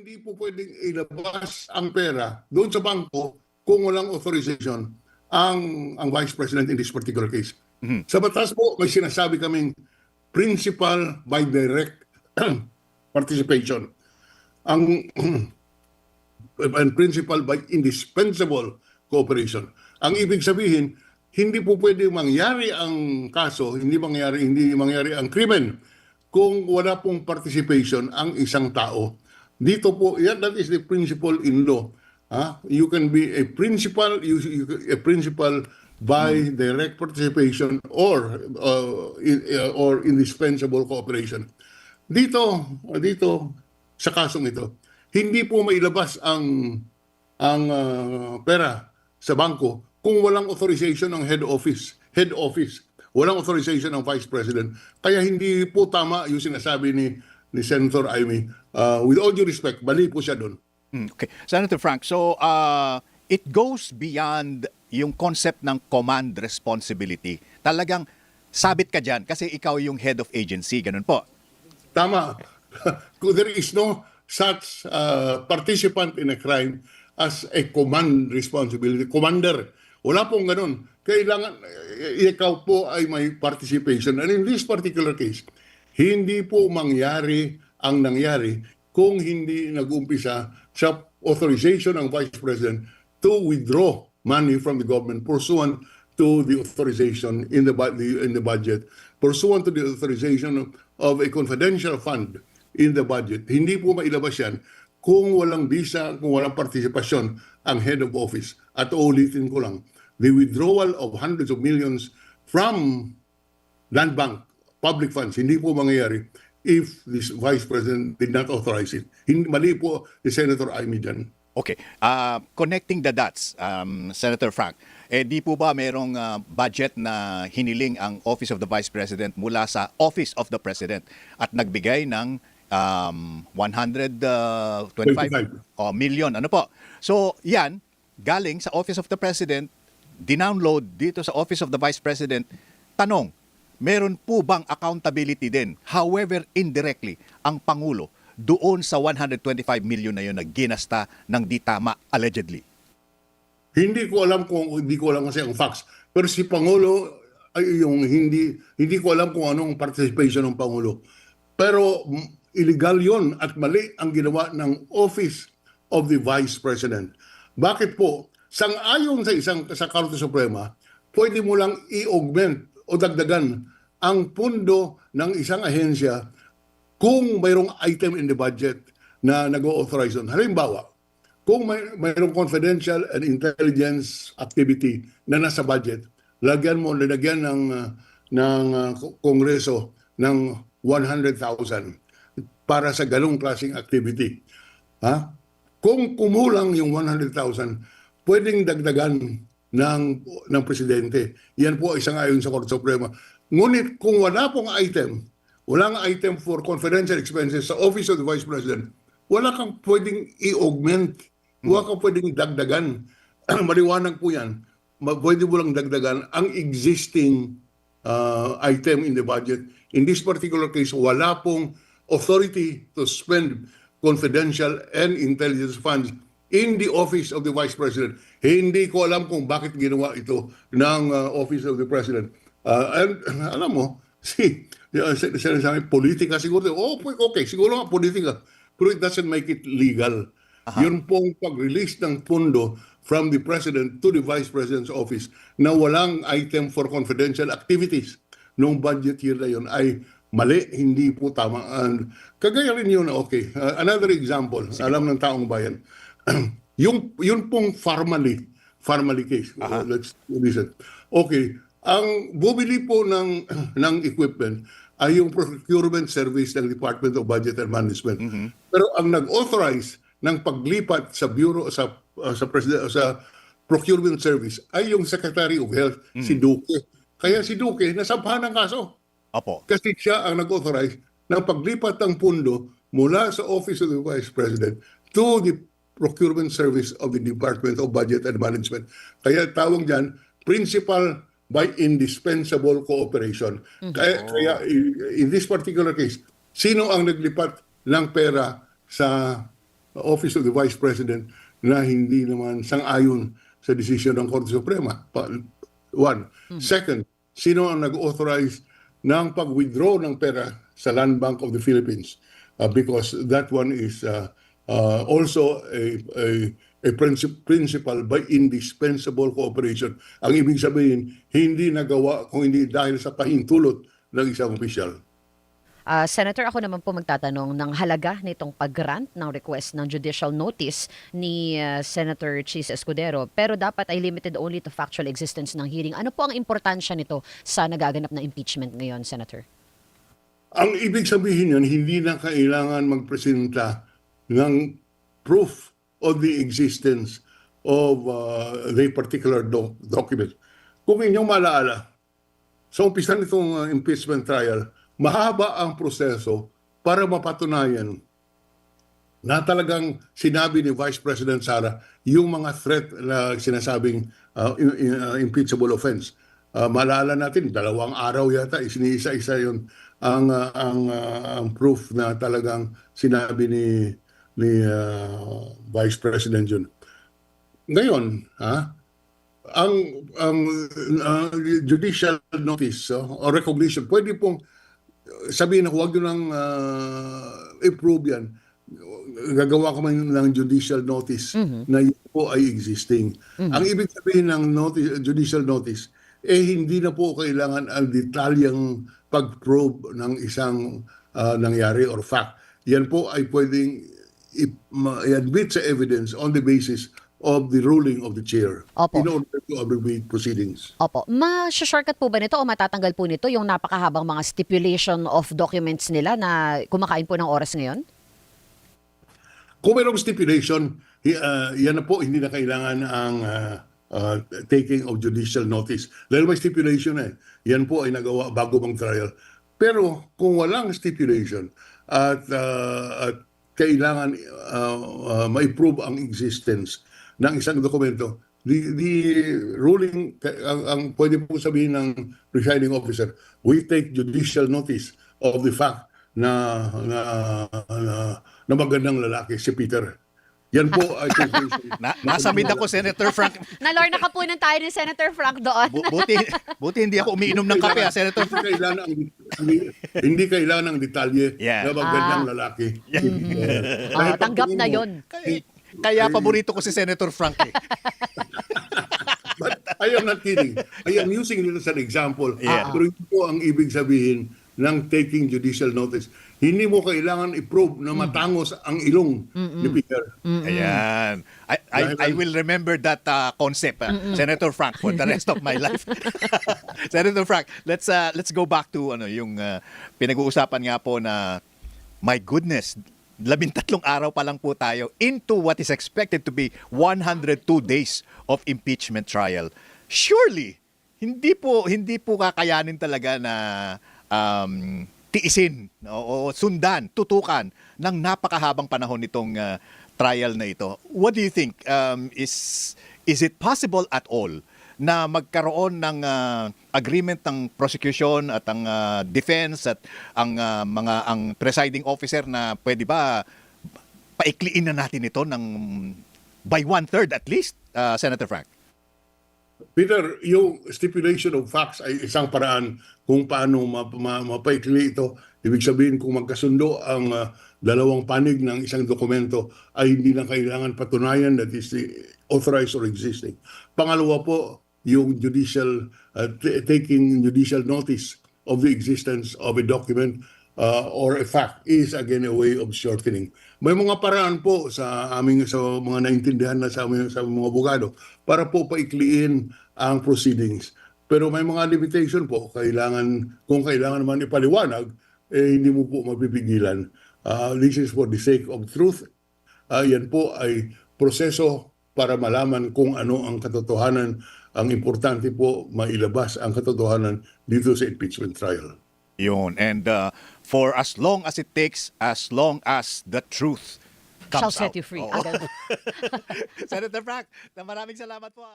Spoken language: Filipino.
hindi po pwedeng ilabas ang pera doon sa bangko kung walang authorization ang Vice President in this particular case. Sa batas po, may sinasabi kaming principal by direct participation. Ang and principal by indispensable cooperation. Ang ibig sabihin, hindi po pwede mangyari ang kaso, hindi mangyari ang krimen kung wala pong participation ang isang tao. Dito po, that is the principle in law. You can be a principal, a principal by direct participation or indispensable cooperation. Dito sa kasong ito, hindi po mailabas ang pera sa bangko kung walang authorization ng head office. Walang authorization ng Vice President. Kaya hindi po tama yung sinasabi ni Senator Amy. With all due respect, mali po siya doon. Okay. Senator Frank, so it goes beyond yung concept ng command responsibility. Talagang sabit ka dyan kasi ikaw yung head of agency. Ganun po. Tama. There is no such participant in a crime as a command responsibility. Commander. Wala pong ganun. Kailangan ikaw po ay may participation. And in this particular case, hindi po mangyari ang nangyari kung hindi nag-umpisa sa authorization ng Vice President to withdraw money from the government pursuant to the authorization in the budget, pursuant to the authorization of a confidential fund in the budget. Hindi po mailabas yan kung walang visa, kung walang partisipasyon ang head of office. At uulitin ko lang, the withdrawal of hundreds of millions from land bank, public funds, hindi po mangyayari if this Vice President did not authorize it. Mali po ni Senator Amy dyan. Okay. Connecting the dots, Senator Frank, di po ba merong budget na hiniling ang Office of the Vice President mula sa Office of the President at nagbigay ng 125 million? Ano po? So, yan, galing sa Office of the President, dinownload dito sa Office of the Vice President. Tanong, meron po bang accountability din, however indirectly, ang Pangulo doon sa 125 million na yun na ginasta ng di tama, allegedly? Hindi ko alam kasi ang facts. Pero si Pangulo, ay yung hindi ko alam kung anong participation ng Pangulo. Pero illegal yon at mali ang ginawa ng Office of the Vice President. Bakit po? Sang-ayon sa Korte Suprema, pwede mo lang i-augment o dagdagan ang pundo ng isang ahensya kung mayroong item in the budget na nag-authorize doon. Halimbawa, kung mayroong confidential and intelligence activity na nasa budget, lalagyan ng Kongreso ng 100,000 para sa ganung klaseng activity. Kung kumulang yung 100,000, pwedeng dagdagan ng presidente. Yan po ay sangayon sa Korte Suprema. Ngunit kung walang item for confidential expenses sa Office of the Vice President, wala kang pwedeng i-augment, wala kang pwedeng dagdagan. Maliwanag po yan. Pwede mo lang dagdagan ang existing item in the budget. In this particular case, wala pong authority to spend confidential and intelligence funds in the Office of the Vice President. Hindi ko alam kung bakit ginawa ito ng Office of the President. And alam mo, sinasabi, politika siguro. Okay, siguro nga politika. Pero it doesn't make it legal. Yun pong pag-release ng pundo from the President to the Vice President's office na walang item for confidential activities noong budget year na yun ay mali, hindi po tama. And kagaya rin yun, okay. Another example, alam ng taong bayan. Yun pong formally case. Let's listen. Okay. Ang bumili po ng equipment ay yung procurement service ng Department of Budget and Management. Pero ang nag-authorize ng paglipat sa bureau sa procurement service ay yung Secretary of Health, si Duque. Kaya si Duque nasampahan ng kaso. Opo. Kasi siya ang nag-authorize ng paglipat ng pundo mula sa Office of the Vice President to the procurement service of the Department of Budget and Management. Kaya tawag dyan, principal by indispensable cooperation. Kaya in this particular case, sino ang naglipat ng pera sa Office of the Vice President na hindi naman sang-ayon sa desisyon ng Korte Suprema. One. Second, sino ang nag-authorize ng pag-withdraw ng pera sa Land Bank of the Philippines? Because that one is also a principal by indispensable cooperation. Ang ibig sabihin, hindi nagawa kung hindi dahil sa pahintulot ng isang opisyal. Senator, ako naman po magtatanong ng halaga nitong pag-grant ng request ng judicial notice ni Senator Chis Escudero, pero dapat ay limited only to factual existence ng hearing. Ano po ang importansya nito sa nagaganap na impeachment ngayon, Senator? Ang ibig sabihin yan, hindi na kailangan magpresenta ng proof of the existence of the particular document. Kung inyong malaala, sa umpisa nitong impeachment trial, mahaba ang proseso para mapatunayan na talagang sinabi ni Vice President Sara yung mga threat na sinasabing impeachable offense. Maalala natin, 2 araw yata, isiniisa-isa yun ang proof na talagang sinabi ni Vice President yun. Ngayon, ang judicial notice or recognition, pwede pong sabihin na huwag nyo nang approve yan. Gagawa ko man ng judicial notice na yun po ay existing. Ang ibig sabihin ng judicial notice, hindi na po kailangan ang detalyang pag-probe ng isang nangyari or fact. Yan po ay pwedeng i-admit sa evidence on the basis of the ruling of the chair. Opo. In order to abbreviate proceedings. Opo. Ma-shortcut po ba nito o matatanggal po nito yung napakahabang mga stipulation of documents nila na kumakain po ng oras ngayon? Kung mayroong stipulation, yan na po, hindi na kailangan ang taking of judicial notice. Dahil may stipulation yan po ay nagawa bago mang trial. Pero kung walang stipulation at kailangan ma-prove ang existence ng isang dokumento, the ruling, ang pwede po sabihin ng presiding officer, we take judicial notice of the fact na magandang lalaki si Peter. Yan po ay conclusion. Nasa mid ako, Senator Frank. Nalorna ka po ng tayo ni Senator Frank doon. Buti hindi ako umiinom ng kape, Senator Frank. Hindi kailangan ng detalye Yeah. na magandang lalaki. Tanggap na yon. Kaya paborito ko si Senator Frank eh. But I am not kidding. I am using it as an example. Yeah. Pero ito po ang ibig sabihin ng taking judicial notice. Hindi mo kailangan i-prove na matangos ang ilong ni Peter. Ayan. I will remember that concept, Senator Frank, for the rest of my life. Senator Frank, let's go back to yung pinag-uusapan nga po na, my goodness, 13 araw pa lang po tayo into what is expected to be 102 days of impeachment trial. Surely, hindi po kakayanin talaga na tiisin o sundan, tutukan ng napakahabang panahon nitong trial na ito. What do you think? Is it possible at all na magkaroon ng agreement ng prosecution at ang defense at ang presiding officer na pwede ba paikliin na natin ito ng by 1/3 at least, Senator Frank? Peter, yung stipulation of facts ay isang paraan kung paano mapaikli ito. Ibig sabihin, kung magkasundo ang dalawang panig ng isang dokumento, ay hindi na kailangan patunayan that is authorized or existing. Pangalawa po, yung taking judicial notice of the existence of a document or a fact is again a way of shortening. May mga paraan po sa mga naintindihan na sa mga abogado para po paikliin ang proceedings. Pero may mga limitation po, kung kailangan naman ipaliwanag, hindi mo po mapipigilan. This is for the sake of truth. Yan po ay proseso para malaman kung ano ang katotohanan. Ang importante po, mailabas ang katotohanan dito sa impeachment trial. Yun. And for as long as it takes, as long as the truth comes Shall set out. you free. Oo. Senator Frank, maraming salamat po.